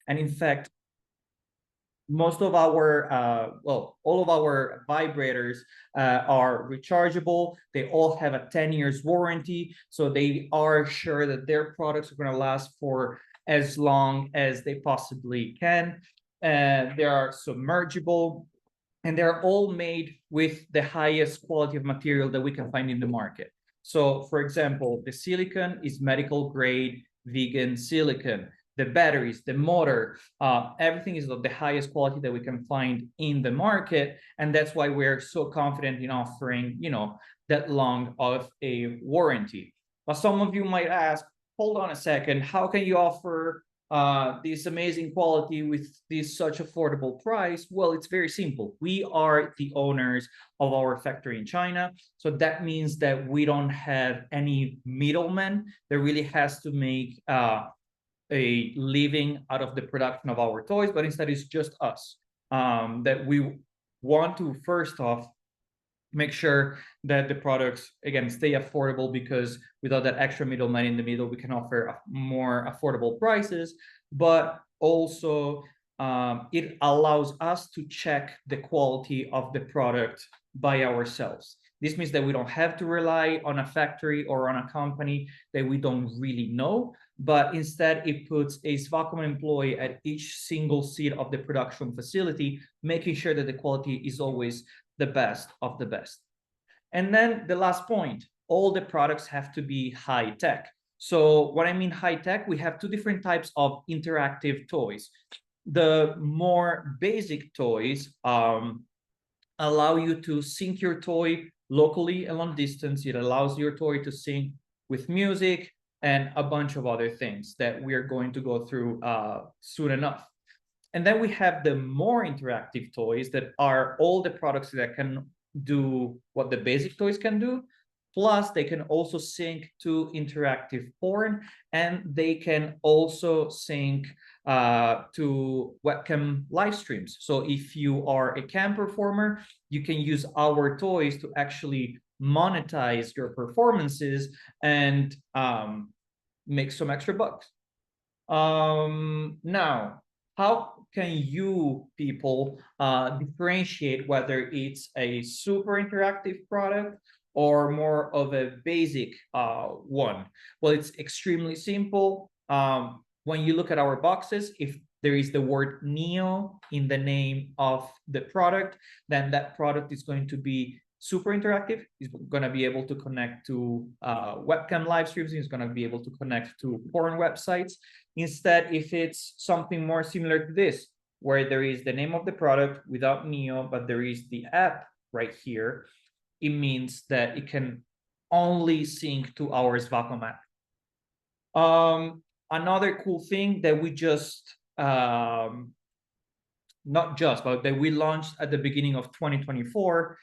And in fact, most of our, all of our vibrators are rechargeable. They all have a 10 years warranty. So they are sure that their products are going to last for as long as they possibly can. They are submergible, and they're all made with the highest quality of material that we can find in the market. So, for example, the silicon is medical grade vegan silicon. The batteries, the motor, everything is of the highest quality that we can find in the market. And that's why we're so confident in offering, that long of a warranty. But some of you might ask, hold on a second, how can you offer this amazing quality with this such affordable price? Well, it's very simple. We are the owners of our factory in China. So that means that we don't have any middleman that really has to make a living out of the production of our toys, but instead it's just us. That we want to, first off, make sure that the products, again, stay affordable, because without that extra middleman in the middle, we can offer more affordable prices. But also, it allows us to check the quality of the product by ourselves. This means that we don't have to rely on a factory or on a company that we don't really know, but instead it puts a SVAKOM employee at each single seat of the production facility, making sure that the quality is always the best of the best. And then the last point, all the products have to be high tech. So what I mean high tech, we have two different types of interactive toys. The more basic toys allow you to sync your toy locally and long distance. It allows your toy to sync with music and a bunch of other things that we're going to go through soon enough. And then we have the more interactive toys that are all the products that can do what the basic toys can do. Plus, they can also sync to interactive porn, and they can also sync to webcam live streams. So if you are a cam performer, you can use our toys to actually monetize your performances and make some extra bucks. Now, how can you people differentiate whether it's a super interactive product or more of a basic one? Well, it's extremely simple. When you look at our boxes, if there is the word Neo in the name of the product, then that product is going to be super interactive. It's going to be able to connect to webcam live streams. It's going to be able to connect to porn websites. Instead, if it's something more similar to this, where there is the name of the product without Neo, but there is the app right here, it means that it can only sync to our SVAKOM app. Another cool thing that we just, but that we launched at the beginning of 2024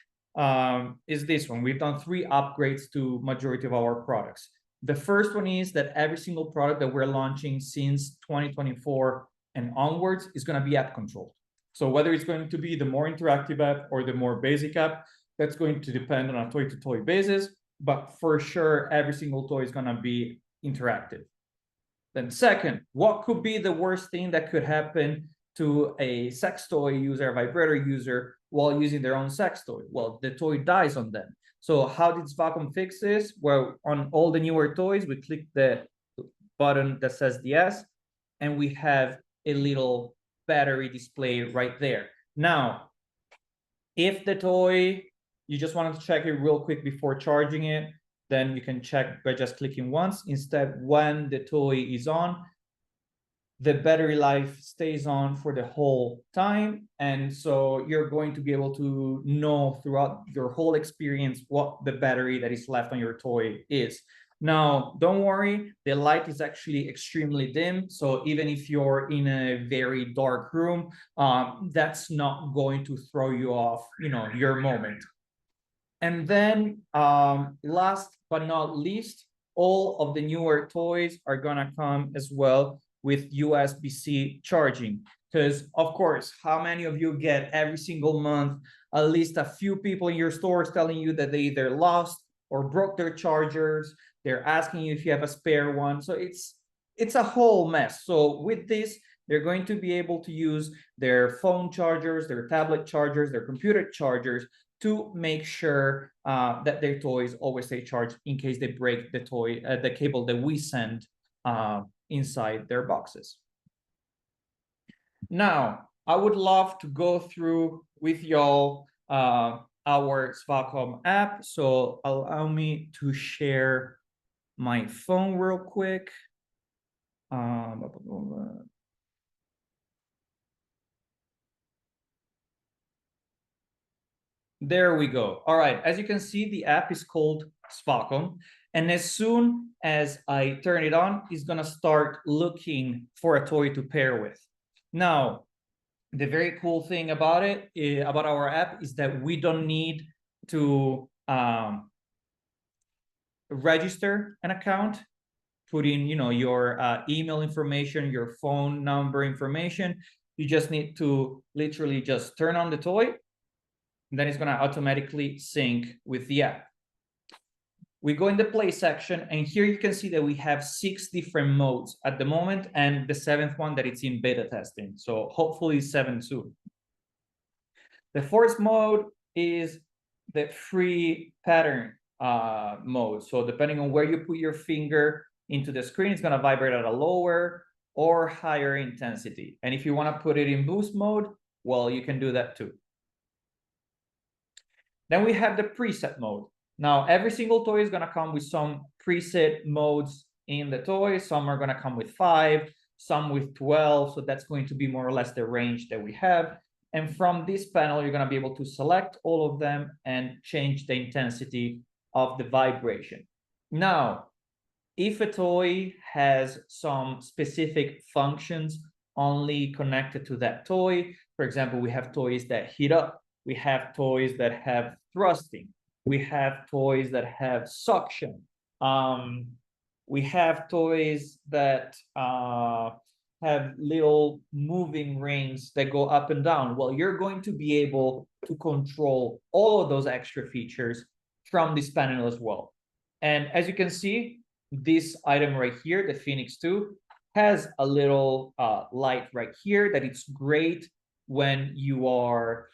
is this one. We've done 3 upgrades to majority of our products. The first one is that every single product that we're launching since 2024 and onwards is going to be app controlled. So whether it's going to be the more interactive app or the more basic app, that's going to depend on a toy-to-toy basis. But for sure, every single toy is going to be interactive. Then second, what could be the worst thing that could happen to a sex toy user, a vibrator user, while using their own sex toy? Well, the toy dies on them. So how did SVAKOM fix this? Well, on all the newer toys, we click the button that says the S, and we have a little battery display right there. Now, if the toy, you just wanted to check it real quick before charging it, then you can check by just clicking once. Instead, when the toy is on, the battery life stays on for the whole time. And so you're going to be able to know throughout your whole experience what the battery that is left on your toy is. Now, don't worry, the light is actually extremely dim. So even if you're in a very dark room, that's not going to throw you off, your moment. And then last but not least, all of the newer toys are gonna come as well with USB-C charging. Because of course, how many of you get every single month at least a few people in your stores telling you that they either lost or broke their chargers? They're asking you if you have a spare one. So it's a whole mess. So with this, they're going to be able to use their phone chargers, their tablet chargers, their computer chargers to make sure that their toys always stay charged in case they break the cable that we send inside their boxes. Now, I would love to go through with y'all our SVAKOM app. So allow me to share my phone real quick. There we go. All right, as you can see, the app is called SVAKOM. And as soon as I turn it on, it's gonna start looking for a toy to pair with. Now, the very cool thing about it, about our app, is that we don't need to register an account, put in, your email information, your phone number information. You just need to literally just turn on the toy, and then it's going to automatically sync with the app. We go in the play section, and here you can see that we have 6 different modes at the moment, and the 7th one that it's in beta testing. So hopefully 7 soon. The 4th mode is the free pattern mode. So depending on where you put your finger into the screen, it's going to vibrate at a lower or higher intensity. And if you want to put it in boost mode, well, you can do that too. Then we have the preset mode. Now, every single toy is going to come with some preset modes in the toy. Some are going to come with 5, some with 12. So that's going to be more or less the range that we have. And from this panel, you're going to be able to select all of them and change the intensity of the vibration. Now, if a toy has some specific functions only connected to that toy, for example, we have toys that heat up. We have toys that have thrusting. We have toys that have suction. We have toys that have little moving rings that go up and down. Well, you're going to be able to control all of those extra features from this panel as well. And as you can see, this item right here, the Phoenix 2, has a little light right here that it's great when you are,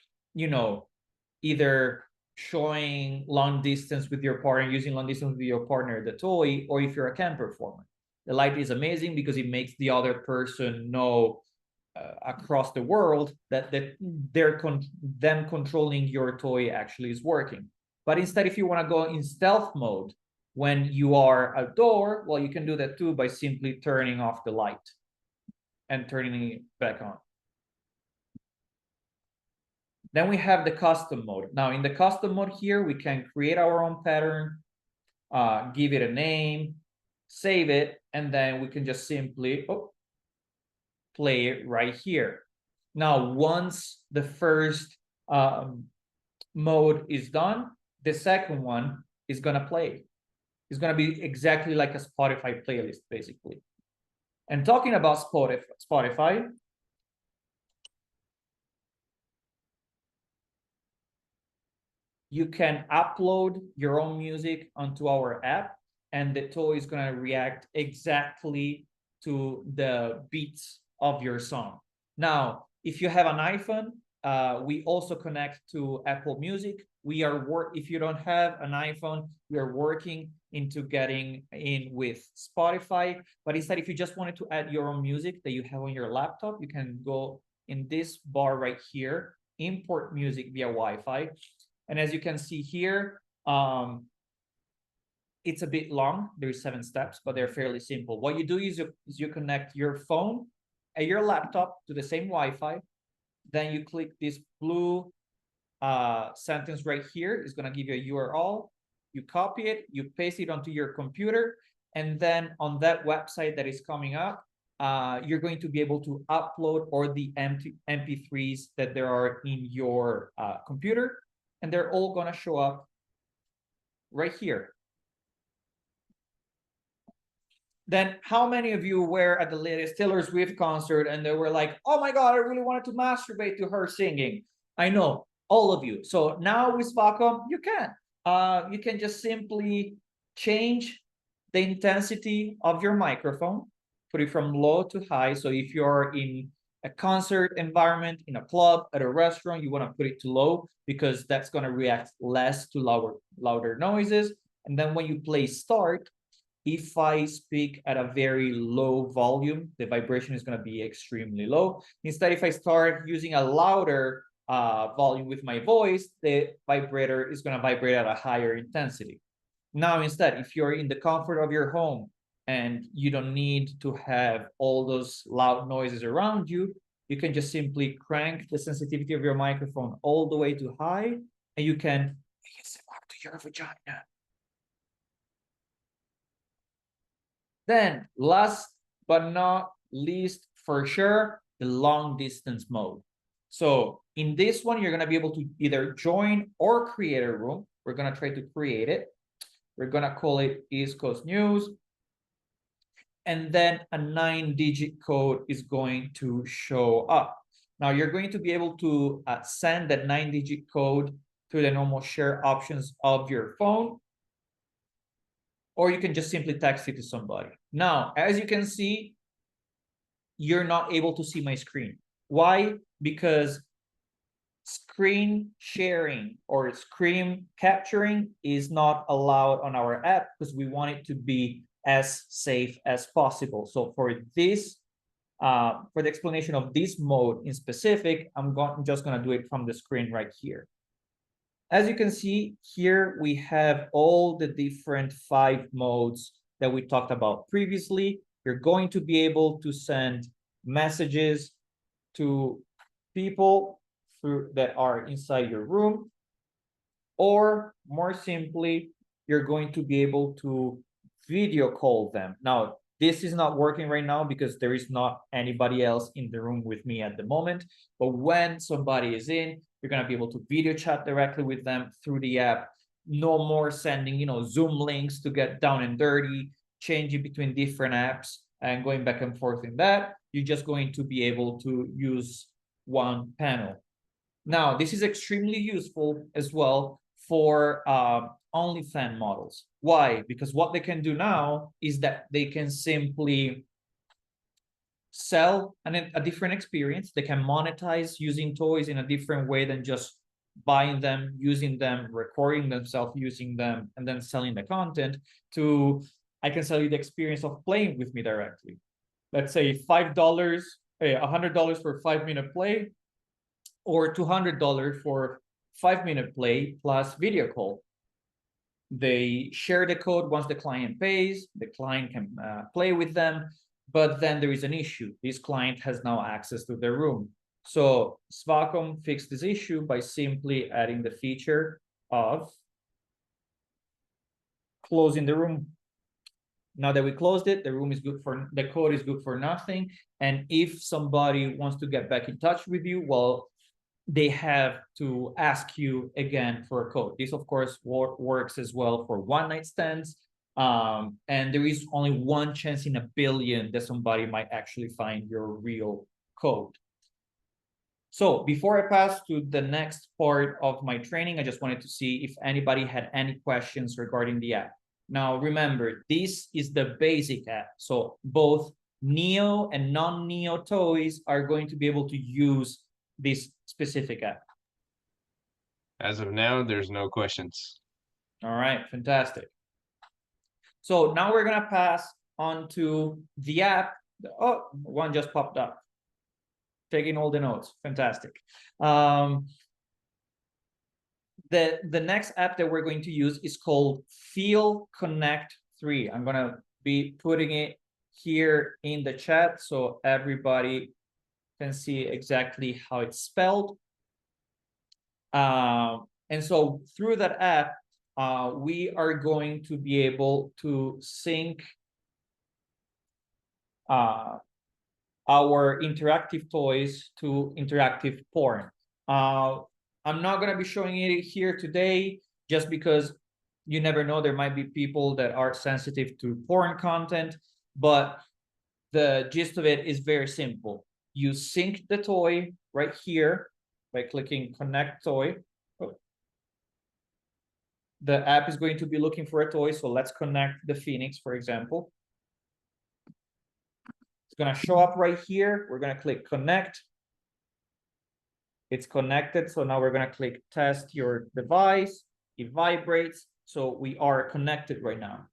either showing long distance with your partner, using long distance with your partner, the toy, or if you're a cam performer. The light is amazing because it makes the other person know across the world that them controlling your toy actually is working. But instead, if you want to go in stealth mode when you are outdoor, well, you can do that too by simply turning off the light and turning it back on. Then we have the custom mode. Now, in the custom mode here, we can create our own pattern, give it a name, save it, and then we can just simply play it right here. Now, once the first mode is done, the second one is going to play. It's going to be exactly like a Spotify playlist, basically. And talking about Spotify, you can upload your own music onto our app, and the toy is going to react exactly to the beats of your song. Now, if you have an iPhone, we also connect to Apple Music. If you don't have an iPhone, we are working into getting in with Spotify. But instead, if you just wanted to add your own music that you have on your laptop, you can go in this bar right here, import music via Wi-Fi. And as you can see here, it's a bit long. There's 7 steps, but they're fairly simple. What you do is you connect your phone and your laptop to the same Wi-Fi. Then you click this blue sentence right here. It's going to give you a URL. You copy it, you paste it onto your computer, and then on that website that is coming up, you're going to be able to upload all the MP3s that there are in your computer, and they're all going to show up right here. Then how many of you were at the latest Taylor Swift concert and they were like, oh my God, I really wanted to masturbate to her singing? I know, all of you. So now with SVAKOM, you can just simply change the intensity of your microphone. put it from low to high. So if you're in a concert environment, in a club, at a restaurant, you want to put it to low because that's going to react less to louder noises. And then when you play start, if I speak at a very low volume, the vibration is going to be extremely low. Instead, if I start using a louder volume with my voice, the vibrator is going to vibrate at a higher intensity. Now, instead, if you're in the comfort of your home and you don't need to have all those loud noises around you, you can just simply crank the sensitivity of your microphone all the way to high, and you can ASMR to your vagina. Then, last but not least, for sure, the long distance mode. So in this one, you're going to be able to either join or create a room. We're going to try to create it. We're going to call it East Coast News. And then a 9-digit code is going to show up. Now you're going to be able to send that 9-digit code through the normal share options of your phone, or you can just simply text it to somebody. Now, as you can see, you're not able to see my screen. Why? Because screen sharing or screen capturing is not allowed on our app because we want it to be as safe as possible. So for this, for the explanation of this mode in specific, I'm just going to do it from the screen right here. As you can see here, we have all the different 5 modes that we talked about previously. You're going to be able to send messages to people that are inside your room, or more simply, you're going to be able to video call them. Now, this is not working right now because there is not anybody else in the room with me at the moment. But when somebody is in, you're going to be able to video chat directly with them through the app. No more sending, Zoom links to get down and dirty, changing between different apps and going back and forth in that. You're just going to be able to use one panel. Now, this is extremely useful as well for OnlyFans models. Why? Because what they can do now is that they can simply sell a different experience. They can monetize using toys in a different way than just buying them, using them, recording themselves using them, and then selling the content. I can sell you the experience of playing with me directly. Let's say $5, $100 for 5-minute play, or $200 for 5-minute play plus video call. They share the code once the client pays. The client can play with them, but then there is an issue. This client has now access to their room. So SVAKOM fixed this issue by simply adding the feature of closing the room. Now that we closed it, the code is good for nothing. And if somebody wants to get back in touch with you, well, they have to ask you again for a code. This, of course, works as well for one-night stands. And there is only one chance in a billion that somebody might actually find your real code. So before I pass to the next part of my training, I just wanted to see if anybody had any questions regarding the app. Now, remember, this is the basic app. So both Neo and non-Neo toys are going to be able to use this specific app. As of now, there's no questions. All right, fantastic. So now we're gonna pass on to the app. Oh, one just popped up. Taking all the notes, fantastic. The next app that we're going to use is called Feel Connect 3. I'm gonna be putting it here in the chat so everybody can see exactly how it's spelled. And so through that app, we are going to be able to sync our interactive toys to interactive porn. I'm not going to be showing it here today just because you never know, there might be people that are sensitive to porn content, but the gist of it is very simple. You sync the toy right here by clicking Connect Toy. The app is going to be looking for a toy, so let's connect the Phoenix, for example. gonna show up right here. We're gonna click connect. It's connected. So now we're gonna click test your device. It vibrates. So we are connected right now.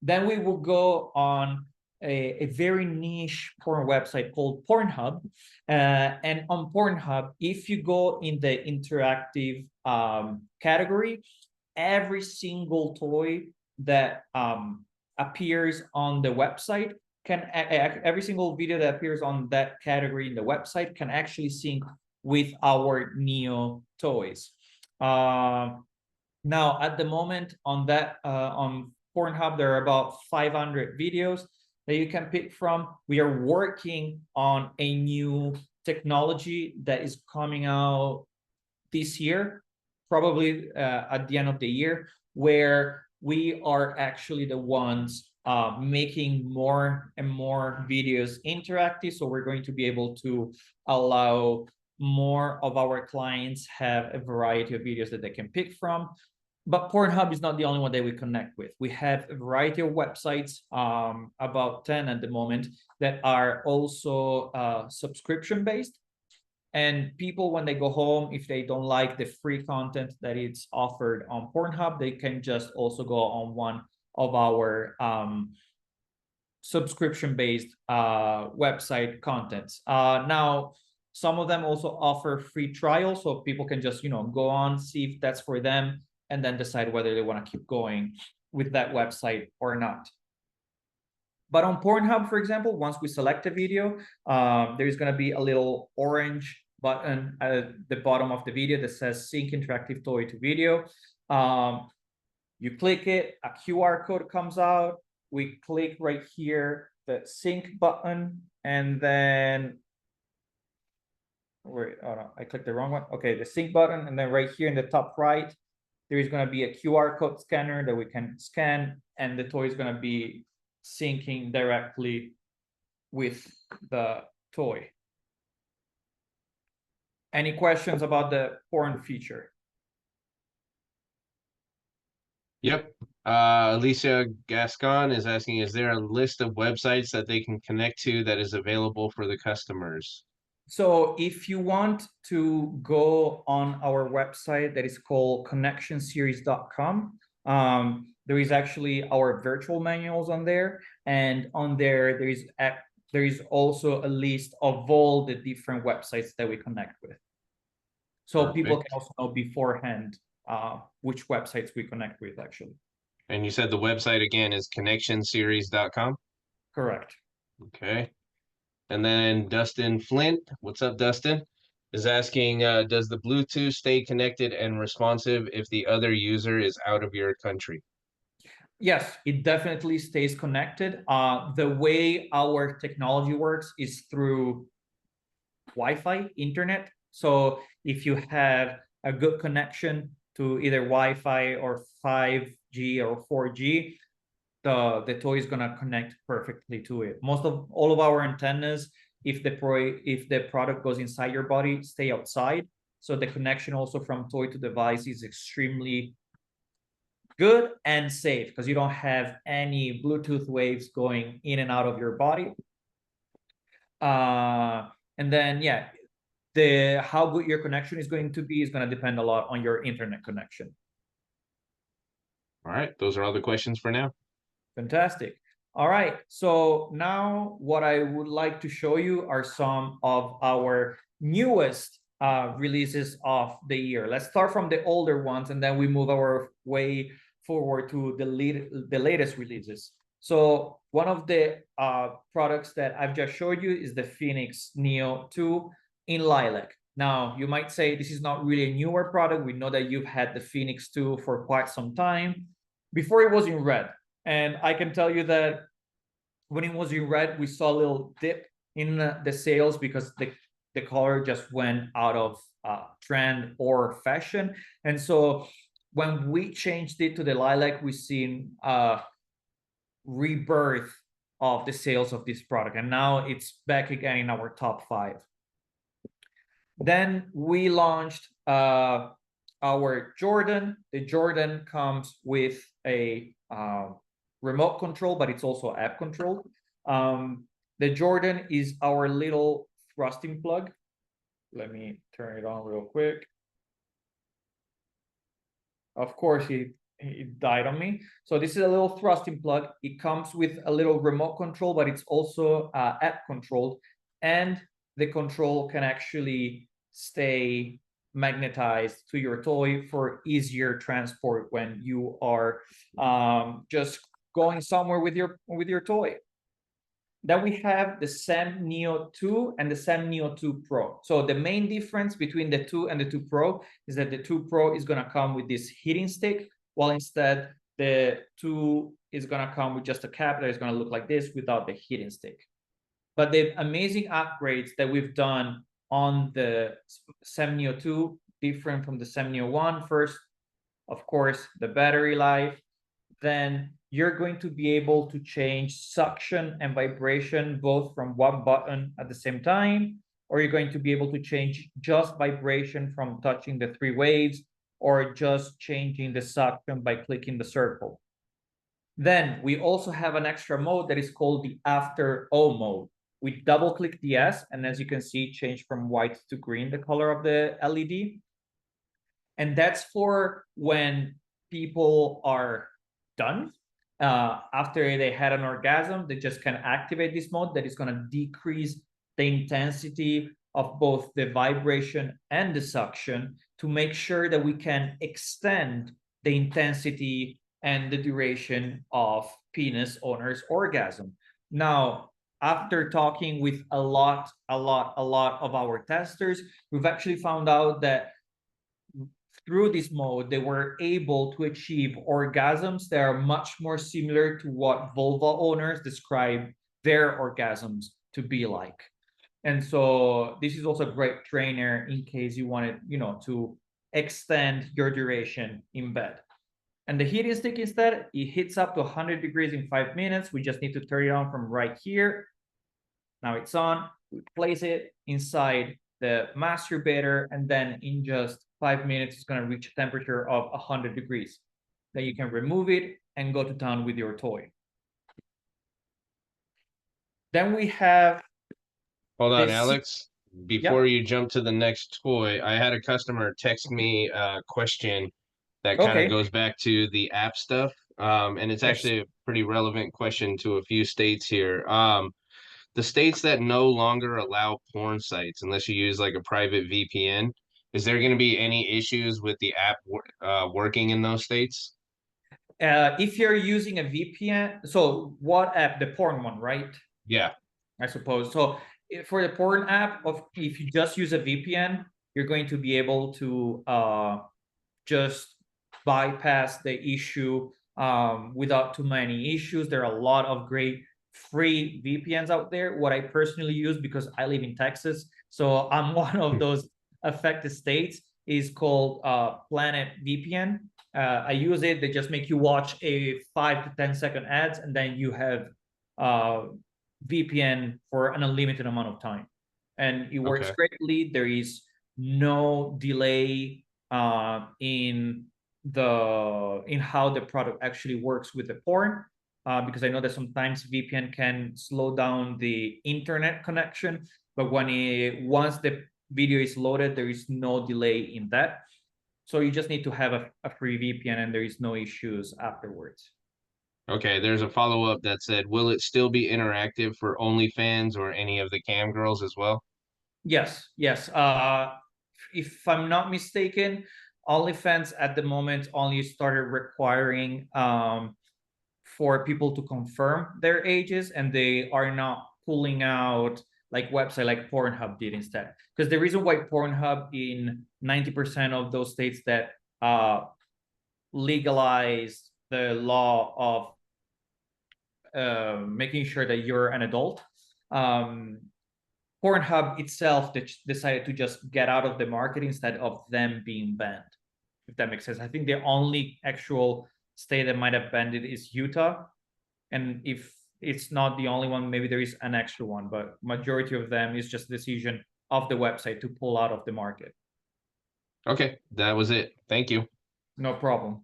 Then we will go on a very niche porn website called Pornhub. And on Pornhub, if you go in the interactive category, every single toy that appears on the website every single video that appears on that category in the website can actually sync with our Neo toys. Now, at the moment on that on Pornhub, there are about 500 videos that you can pick from. We are working on a new technology that is coming out this year, probably at the end of the year, where we are actually the ones making more and more videos interactive. So we're going to be able to allow more of our clients have a variety of videos that they can pick from. But Pornhub is not the only one that we connect with. We have a variety of websites, about 10 at the moment, that are also subscription-based. And people, when they go home, if they don't like the free content that it's offered on Pornhub, they can just also go on one of our subscription-based website contents. Now, some of them also offer free trials, so people can just, go on, see if that's for them, and then decide whether they want to keep going with that website or not. But on Pornhub, for example, once we select a video, there's going to be a little orange button at the bottom of the video that says Sync Interactive Toy to Video. You click it, a QR code comes out. We click right here, the sync button, and then wait, oh no, I clicked the wrong one. Okay, the sync button, and then right here in the top right, there is going to be a QR code scanner that we can scan, and the toy is going to be syncing directly with the toy. Any questions about the porn feature? Yep. Alicia Gascon is asking, is there a list of websites that they can connect to that is available for the customers? So if you want to go on our website that is called connectionseries.com, there is actually our virtual manuals on there, and on there there is also a list of all the different websites that we connect with. So Perfect. People can also know beforehand which websites we connect with, actually. And you said the website again is connectionseries.com? Correct. Okay. And then Dustin Flint, what's up, Dustin? Is asking, does the Bluetooth stay connected and responsive if the other user is out of your country? Yes, it definitely stays connected. The way our technology works is through Wi-Fi, internet. So if you have a good connection to either Wi-Fi or 5G or 4G, the toy is gonna connect perfectly to it. All of our antennas, if the product goes inside your body, stay outside. So the connection also from toy to device is extremely good and safe because you don't have any Bluetooth waves going in and out of your body. And then, yeah, how good your connection is going to be is going to depend a lot on your internet connection. All right, those are all the questions for now. Fantastic. All right, so now what I would like to show you are some of our newest releases of the year. Let's start from the older ones, and then we move our way forward to the latest releases. So one of the products that I've just showed you is the Phoenix Neo 2 in lilac. Now, you might say this is not really a newer product. We know that you've had the Phoenix 2 for quite some time. Before it was in red. And I can tell you that when it was in red, we saw a little dip in the sales because the color just went out of trend or fashion. And so when we changed it to the lilac, we've seen rebirth of the sales of this product. And now it's back again in our top 5. Then we launched our Jordan. The Jordan comes with a remote control, but it's also app controlled. The Jordan is our little thrusting plug. Let me turn it on real quick. Of course, it died on me. So this is a little thrusting plug. It comes with a little remote control, but it's also app controlled, and the control can actually stay magnetized to your toy for easier transport when you are just going somewhere with your toy. Then we have the Sam Neo 2 and the Sam Neo 2 Pro. So the main difference between the 2 and the 2 Pro is that the 2 Pro is going to come with this heating stick, while instead the 2 is going to come with just a cap that is going to look like this without the heating stick. But the amazing upgrades that we've done on the Sam Neo 2, different from the Sam Neo 1, first, of course, the battery life. Then you're going to be able to change suction and vibration both from one button at the same time, or you're going to be able to change just vibration from touching the 3 waves, or just changing the suction by clicking the circle. Then we also have an extra mode that is called the After O mode. We double click the S, and as you can see, change from white to green, the color of the LED. And that's for when people are done. After they had an orgasm, they just can activate this mode that is going to decrease the intensity of both the vibration and the suction to make sure that we can extend the intensity and the duration of penis owner's orgasm. Now, after talking with a lot of our testers, we've actually found out that through this mode, they were able to achieve orgasms that are much more similar to what vulva owners describe their orgasms to be like. And so this is also a great trainer in case you wanted, to extend your duration in bed. And the heating stick instead, it heats up to 100 degrees in 5 minutes. We just need to turn it on from right here. Now it's on. We place it inside the masturbator, and then in just 5 minutes, it's going to reach a temperature of 100 degrees. Then you can remove it and go to town with your toy. Then we have... Hold on, Alex. Before you jump to the next toy, I had a customer text me a question that kind of goes back to the app stuff. And it's actually a pretty relevant question to a few states here. The states that no longer allow porn sites unless you use like a private VPN, is there going to be any issues with the app working in those states? If you're using a VPN, so what app? The porn one, right? Yeah. I suppose. So for the porn app, if you just use a VPN, you're going to be able to just bypass the issue without too many issues. There are a lot of great free VPNs out there. What I personally use, because I live in Texas, so I'm one of those affected states, is called Planet VPN. I use it. They just make you watch a 5 to 10 second ads, and then you have VPN for an unlimited amount of time, and it works greatly. There is no delay in how the product actually works with the porn, because I know that sometimes VPN can slow down the internet connection, but once the video is loaded, there is no delay in that. So you just need to have a free VPN, and there is no issues afterwards. Okay, there's a follow-up that said, will it still be interactive for OnlyFans or any of the cam girls as well? Yes. If I'm not mistaken, OnlyFans at the moment only started requiring for people to confirm their ages, and they are not pulling out like website like Pornhub did instead. Because the reason why Pornhub in 90% of those states that legalize the law of making sure that you're an adult, Pornhub itself decided to just get out of the market instead of them being banned, if that makes sense. I think the only actual state that might have banned it is Utah. And if it's not the only one, maybe there is an extra one, but majority of them is just decision of the website to pull out of the market. Okay, that was it. Thank you. No problem.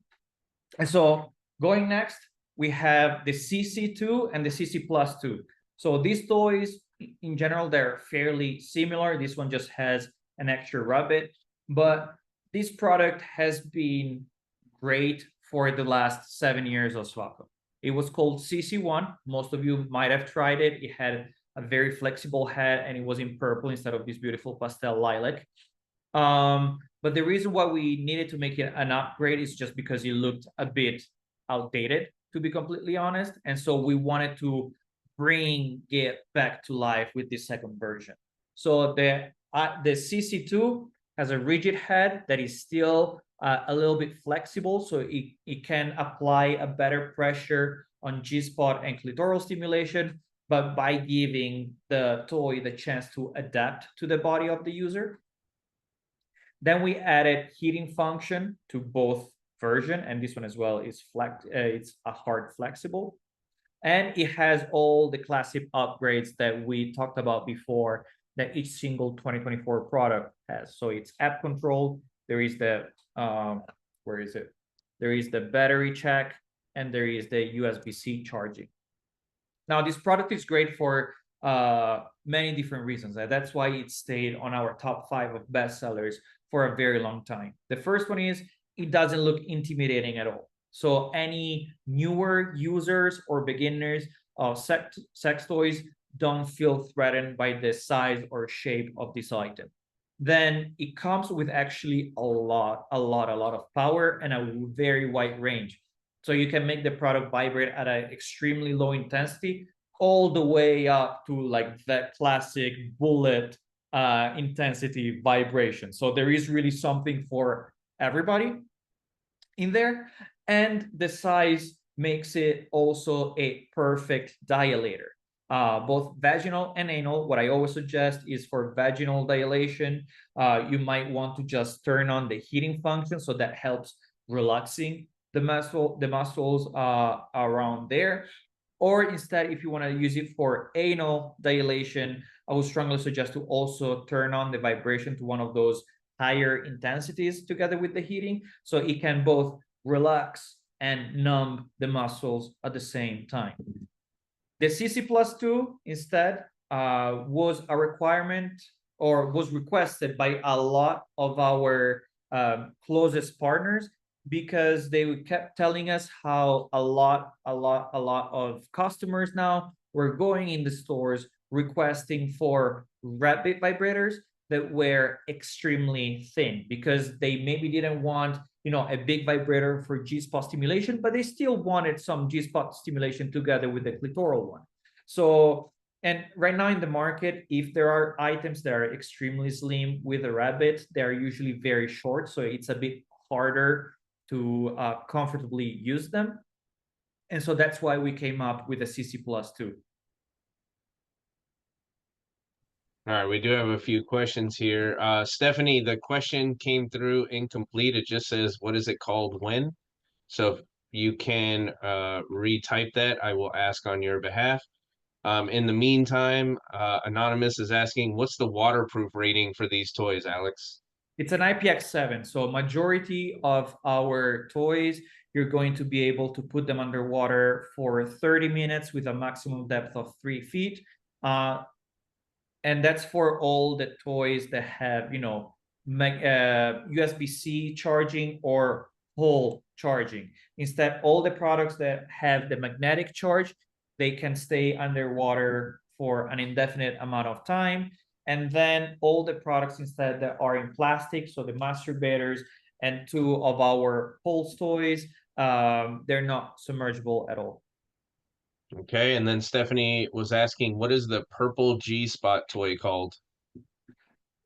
And so going next, we have the CC2 and the CC Plus 2. So these toys, in general, they're fairly similar. This one just has an extra rabbit, but this product has been great for the last 7 years of SVAKOM. It was called CC1. Most of you might have tried it. It had a very flexible head, and it was in purple instead of this beautiful pastel lilac. But the reason why we needed to make it an upgrade is just because it looked a bit outdated, to be completely honest. And so we wanted to bring it back to life with this second version. So the CC2 has a rigid head that is still a little bit flexible, so it can apply a better pressure on G-spot and clitoral stimulation, but by giving the toy the chance to adapt to the body of the user. Then we added heating function to both version, and this one as well is it's a hard flexible. And it has all the classic upgrades that we talked about before that each single 2024 product has. So it's app control. There is the, where is it? There is the battery check, and there is the USB-C charging. Now, this product is great for many different reasons. That's why it stayed on our top 5 of bestsellers for a very long time. The first one is it doesn't look intimidating at all. So any newer users or beginners of sex toys don't feel threatened by the size or shape of this item. Then it comes with actually a lot of power and a very wide range. So you can make the product vibrate at an extremely low intensity, all the way up to like that classic bullet intensity vibration. So there is really something for everybody in there. And the size makes it also a perfect dilator. Both vaginal and anal. What I always suggest is for vaginal dilation, you might want to just turn on the heating function, so that helps relaxing the muscles around there. Or instead, if you want to use it for anal dilation, I would strongly suggest to also turn on the vibration to one of those higher intensities together with the heating, so it can both relax and numb the muscles at the same time. The CC Plus 2 instead was a requirement, or was requested by a lot of our closest partners, because they kept telling us how a lot of customers now were going in the stores requesting for rabbit vibrators that were extremely thin, because they maybe didn't want, you know, a big vibrator for G-spot stimulation, but they still wanted some G-spot stimulation together with the clitoral one. So, and right now in the market, if there are items that are extremely slim with a rabbit, they're usually very short, so it's a bit harder to comfortably use them. And so that's why we came up with a CC Plus 2. All right, we do have a few questions here. Stephanie, the question came through incomplete. It just says, what is it called when? So if you can retype that, I will ask on your behalf. In the meantime, Anonymous is asking, what's the waterproof rating for these toys, Alex? It's an IPX7. So majority of our toys, you're going to be able to put them underwater for 30 minutes with a maximum depth of 3 feet. And that's for all the toys that have, you know, USB-C charging or pole charging. Instead, all the products that have the magnetic charge, they can stay underwater for an indefinite amount of time. And then all the products instead that are in plastic, so the masturbators and 2 of our pulse toys, they're not submergible at all. Okay, and then Stephanie was asking, what is the purple G-spot toy called?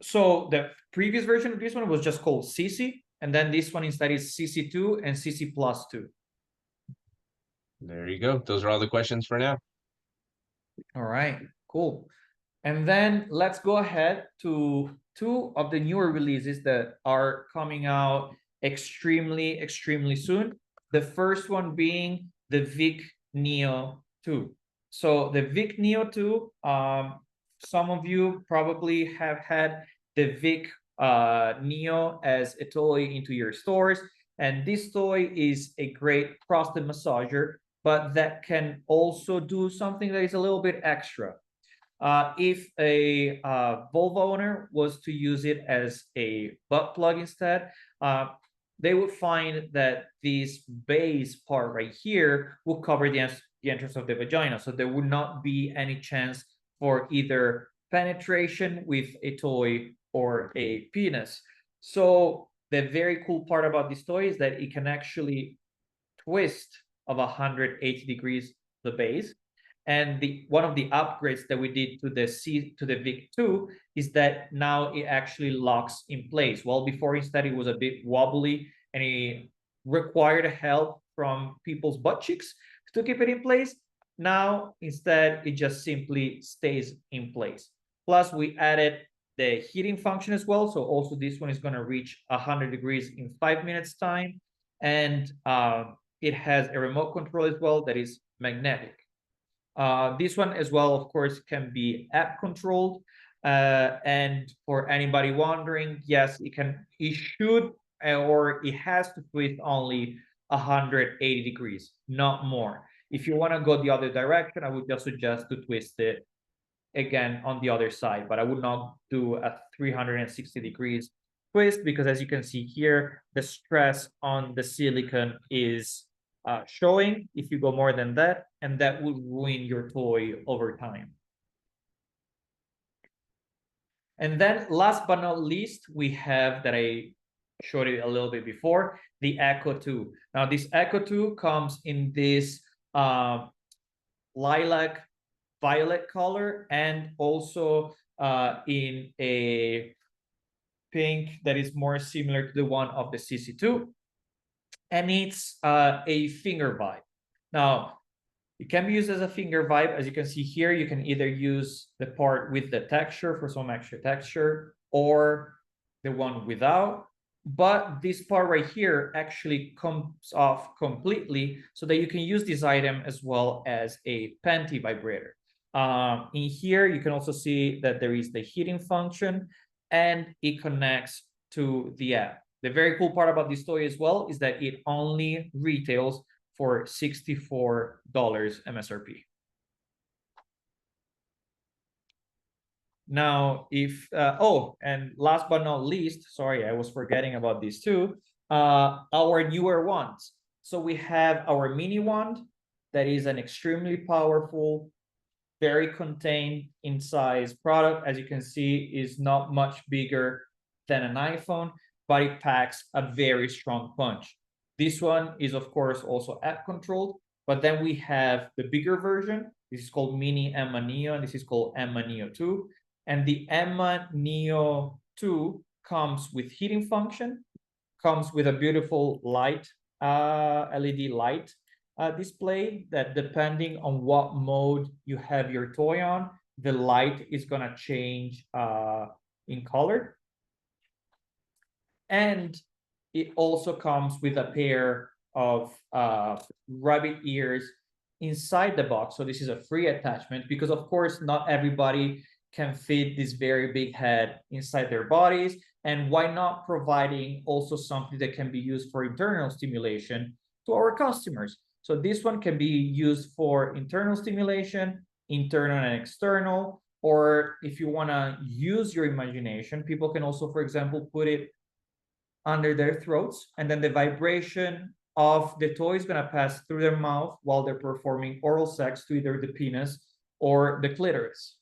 So the previous version of this one was just called CC, and then this one instead is CC2 and CC Plus 2. There you go. Those are all the questions for now. All right, cool. And then let's go ahead to 2 of the newer releases that are coming out extremely soon. The first one being the Vic Neo 2. So the Vic Neo 2, some of you probably have had the Vic Neo as a toy into your stores. And this toy is a great prostate massager, but that can also do something that is a little bit extra. If a vulva owner was to use it as a butt plug instead, they would find that this base part right here will cover the entrance of the vagina. So there would not be any chance for either penetration with a toy or a penis. So the very cool part about this toy is that it can actually twist of 180 degrees the base. And one of the upgrades that we did to the VIC2 is that now it actually locks in place. Well, before instead it was a bit wobbly and it required help from people's butt cheeks to keep it in place. Now instead it just simply stays in place. Plus we added the heating function as well. So also this one is going to reach 100 degrees in 5 minutes time. And it has a remote control as well that is magnetic. This one as well, of course, can be app controlled. And for anybody wondering, yes, it should, or it has to twist only 180 degrees, not more. If you want to go the other direction, I would just suggest to twist it again on the other side, but I would not do a 360 degrees twist because as you can see here, the stress on the silicone is showing if you go more than that, and that will ruin your toy over time. And then last but not least, we have that I showed you a little bit before, the Echo 2. Now this Echo 2 comes in this lilac violet color and also in a pink that is more similar to the one of the CC2. And it's a finger vibe. Now, it can be used as a finger vibe. As you can see here, you can either use the part with the texture for some extra texture or the one without. But this part right here actually comes off completely so that you can use this item as well as a panty vibrator. In here, you can also see that there is the heating function and it connects to the app. The very cool part about this toy as well is that it only retails for $64 MSRP. Now, and last but not least, sorry, I was forgetting about these two, our newer wands. So we have our mini wand that is an extremely powerful, very contained in size product. As you can see, is not much bigger than an iPhone, but it packs a very strong punch. This one is, of course, also app controlled, but then we have the bigger version. This is called Mini Emma Neo, and this is called Emma Neo 2. And the Emma Neo 2 comes with heating function, comes with a beautiful light, LED light display that depending on what mode you have your toy on, the light is gonna change in color. And it also comes with a pair of rabbit ears inside the box. So this is a free attachment because of course not everybody can fit this very big head inside their bodies. And why not providing also something that can be used for internal stimulation to our customers? So this one can be used for internal stimulation, internal and external, or if you want to use your imagination, people can also, for example, put it under their throats, and then the vibration of the toy is going to pass through their mouth while they're performing oral sex to either the penis or the clitoris.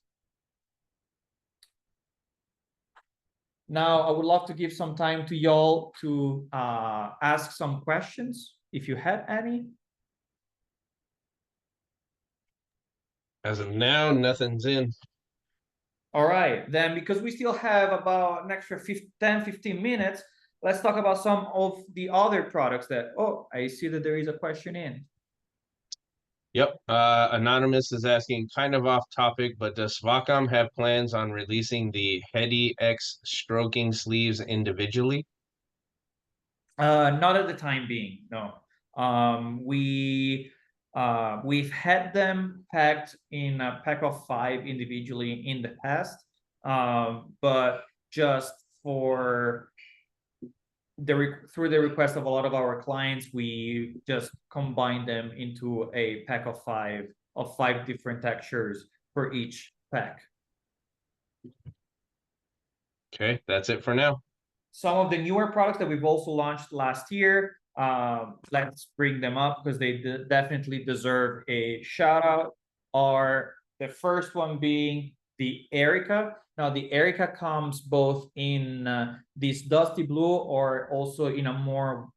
Now, I would love to give some time to y'all to ask some questions, if you have any. As of now, nothing's in. All right, then because we still have about an extra 10-15 minutes, let's talk about some of the other products that, oh, I see that there is a question in. Yep, Anonymous is asking, kind of off topic, but does SVAKOM have plans on releasing the Heady X stroking sleeves individually? Not at the time being, no. We've had them packed in a pack of 5 individually in the past, but just for through the request of a lot of our clients, we just combine them into a pack of five different textures for each pack. Okay, that's it for now. Some of the newer products that we've also launched last year, let's bring them up because they definitely deserve a shout out, are the first one being the Erica. Now the Erica comes both in this dusty blue or also in a more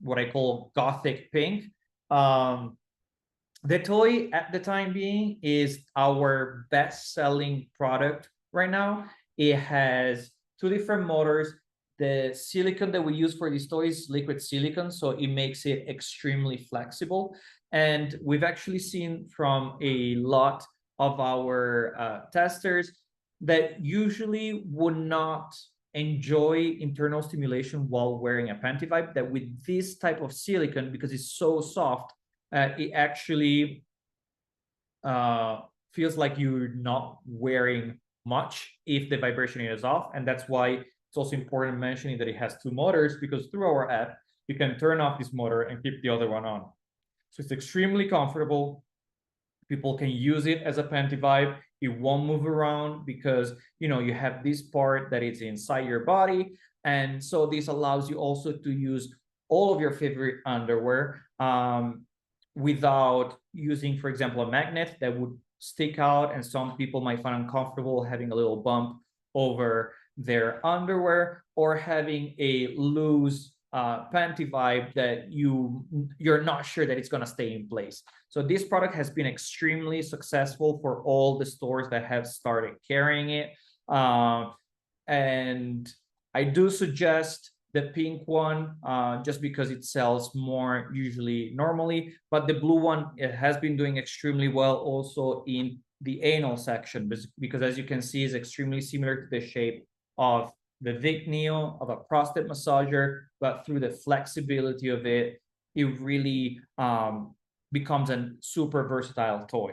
what I call gothic pink. The toy at the time being is our best-selling product right now. It has two different motors. The silicone that we use for these toys is liquid silicone, so it makes it extremely flexible. And we've actually seen from a lot of our testers that usually would not enjoy internal stimulation while wearing a panty vibe, that with this type of silicone, because it's so soft, it actually feels like you're not wearing much if the vibration is off. And that's why it's also important mentioning that it has two motors, because through our app, you can turn off this motor and keep the other one on. So it's extremely comfortable. People can use it as a panty vibe. It won't move around because, you know, you have this part that is inside your body. And so this allows you also to use all of your favorite underwear without using, for example, a magnet that would stick out, and some people might find uncomfortable having a little bump over their underwear, or having a loose panty vibe that you're not sure that it's going to stay in place. So this product has been extremely successful for all the stores that have started carrying it. And I do suggest the pink one just because it sells more usually normally, but the blue one, it has been doing extremely well also in the anal section, because as you can see, is extremely similar to the shape of the Vic Neo, of a prostate massager, but through the flexibility of it, it really becomes a super versatile toy.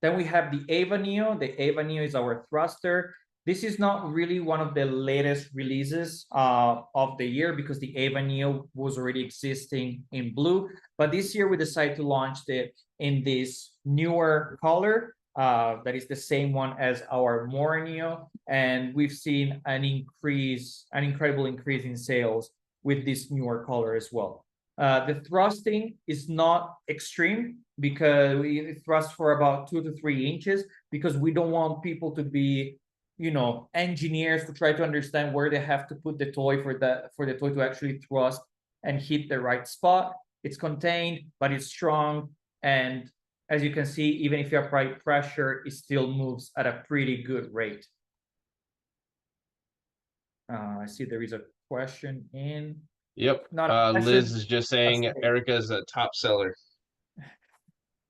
Then we have the Ava Neo. The Ava Neo is our thruster. This is not really one of the latest releases of the year, because the Ava Neo was already existing in blue. But this year we decided to launch it in this newer color that is the same one as our More Neo. And we've seen an incredible increase in sales with this newer color as well. The thrusting is not extreme, because we thrust for about 2 to 3 inches, because we don't want people to be, you know, engineers to try to understand where they have to put the toy for the toy to actually thrust and hit the right spot. It's contained, but it's strong. And as you can see, even if you apply pressure, it still moves at a pretty good rate. I see there is a question in. Yep. Liz is just saying Erica is a top seller.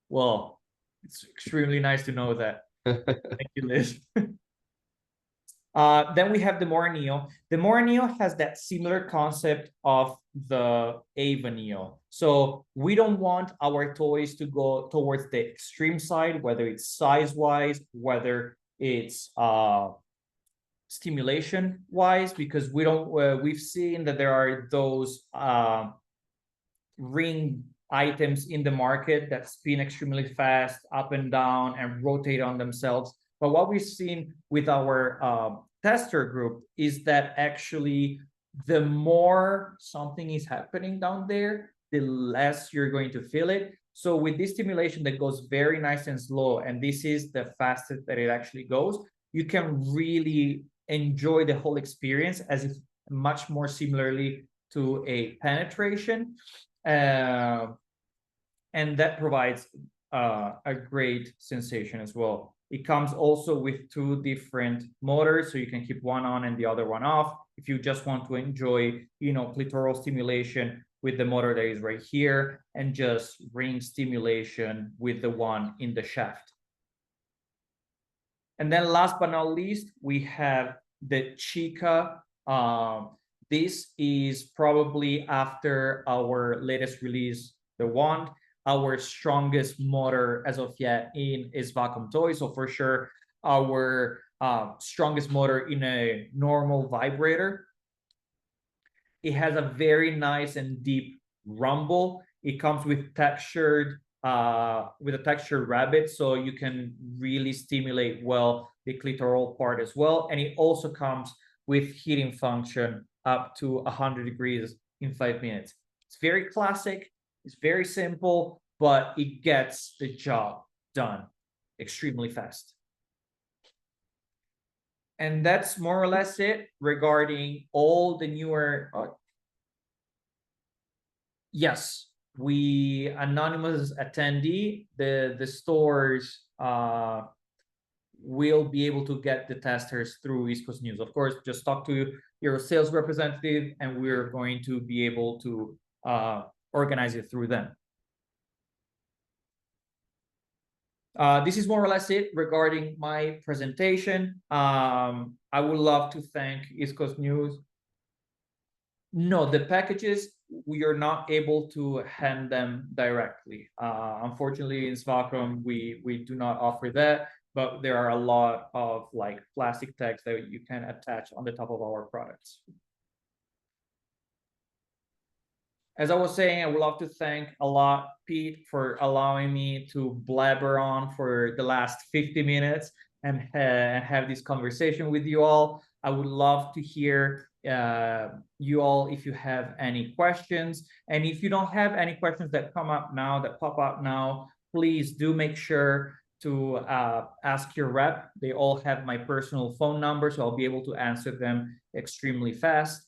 Well, it's extremely nice to know that. Thank you, Liz. Then we have the More Neo. The More Neo has that similar concept of the Ava Neo. So we don't want our toys to go towards the extreme side, whether it's size-wise, whether it's stimulation-wise, because we don't. We've seen that there are those ring items in the market that spin extremely fast, up and down, and rotate on themselves. But what we've seen with our tester group is that actually the more something is happening down there, the less you're going to feel it. So with this stimulation that goes very nice and slow, and this is the fastest that it actually goes, you can really enjoy the whole experience as if much more similarly to a penetration. And that provides a great sensation as well. It comes also with 2 different motors, so you can keep one on and the other one off. If you just want to enjoy, you know, clitoral stimulation with the motor that is right here, and just ring stimulation with the one in the shaft. And then last but not least, we have the Chica. This is probably, after our latest release, the Wand, our strongest motor as of yet in SVAKOM toys. So for sure, our strongest motor in a normal vibrator. it has a very nice and deep rumble. It comes with a textured rabbit, so you can really stimulate well the clitoral part as well. And it also comes with heating function up to 100 degrees in 5 minutes. It's very classic, it's very simple, but it gets the job done extremely fast. And that's more or less it regarding all the newer. Yes, we anonymous attendee, the stores will be able to get the testers through East Coast News. Of course, just talk to your sales representative and we're going to be able to organize it through them. This is more or less it regarding my presentation. I would love to thank East Coast News. No, the packages, we are not able to hand them directly. Unfortunately, in SVAKOM, we do not offer that, but there are a lot of like plastic tags that you can attach on the top of our products. As I was saying, I would love to thank a lot Pete for allowing me to blabber on for the last 50 minutes and have this conversation with you all. I would love to hear you all if you have any questions. And if you don't have any questions that come up now, that pop up now, please do make sure to ask your rep. They all have my personal phone number, so I'll be able to answer them extremely fast.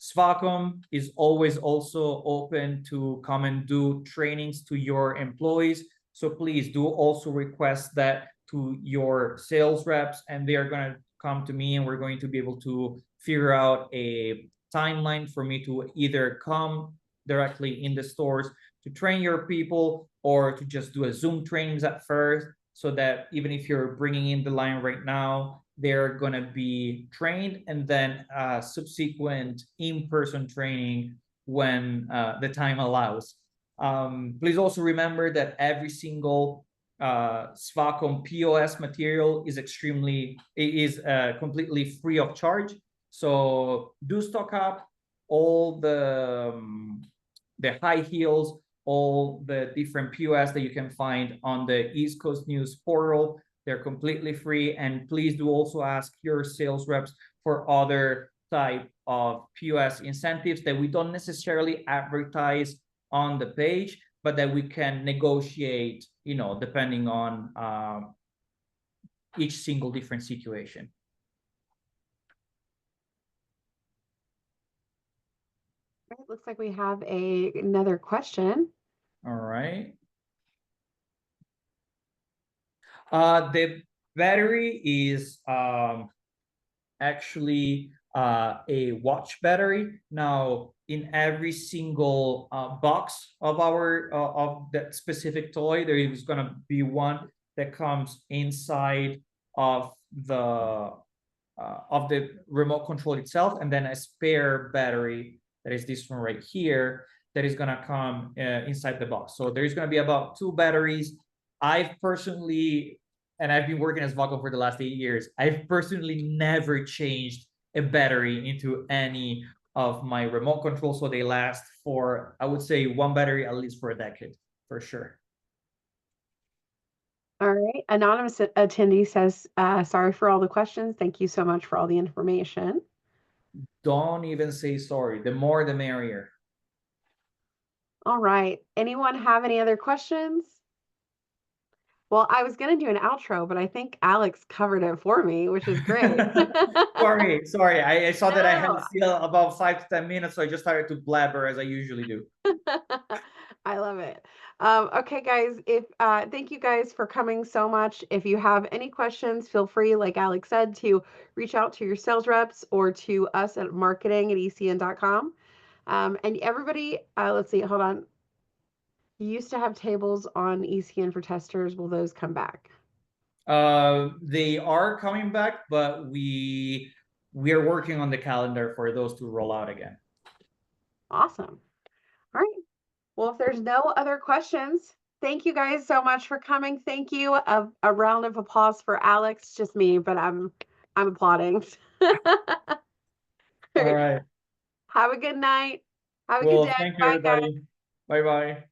SVAKOM is always also open to come and do trainings to your employees. So please do also request that to your sales reps, and they are going to come to me and we're going to be able to figure out a timeline for me to either come directly in the stores to train your people or to just do a Zoom trainings at first, so that even if you're bringing in the line right now, they're going to be trained, and then subsequent in-person training when the time allows. Please also remember that every single SVAKOM POS material is completely free of charge. So do stock up all the high heels, all the different POS that you can find on the East Coast News portal. They're completely free. And please do also ask your sales reps for other type of POS incentives that we don't necessarily advertise on the page, but that we can negotiate, you know, depending on each single different situation. It looks like we have another question. All right. The battery is actually a watch battery. Now, in every single box of our of that specific toy, there is going to be one that comes inside of the remote control itself, and then a spare battery that is this one right here that is going to come inside the box. So there's going to be about 2 batteries. I've personally, and I've been working as SVAKOM for the last 8 years, I've personally never changed a battery into any of my remote controls, so they last for, I would say, 1 battery at least for a decade, for sure. All right. Anonymous attendee says, sorry for all the questions. Thank you so much for all the information. Don't even say sorry. The more, the merrier. All right. Anyone have any other questions? Well, I was going to do an outro, but I think Alex covered it for me, which is great. Sorry. I saw that I had still about 5 to 10 minutes, so I just started to blabber as I usually do. I love it. Okay, guys, thank you guys for coming so much. If you have any questions, feel free, like Alex said, to reach out to your sales reps or to us at marketing@ecn.com. And everybody, let's see, hold on. You used to have tables on ECN for testers. Will those come back? They are coming back, but we are working on the calendar for those to roll out again. Awesome. All right. Well, if there's no other questions, thank you guys so much for coming. Thank you. A round of applause for Alex. Just me, but I'm applauding. All right. Have a good night. Have a good Well, day. thank you, Bye, guys. everybody. Bye bye.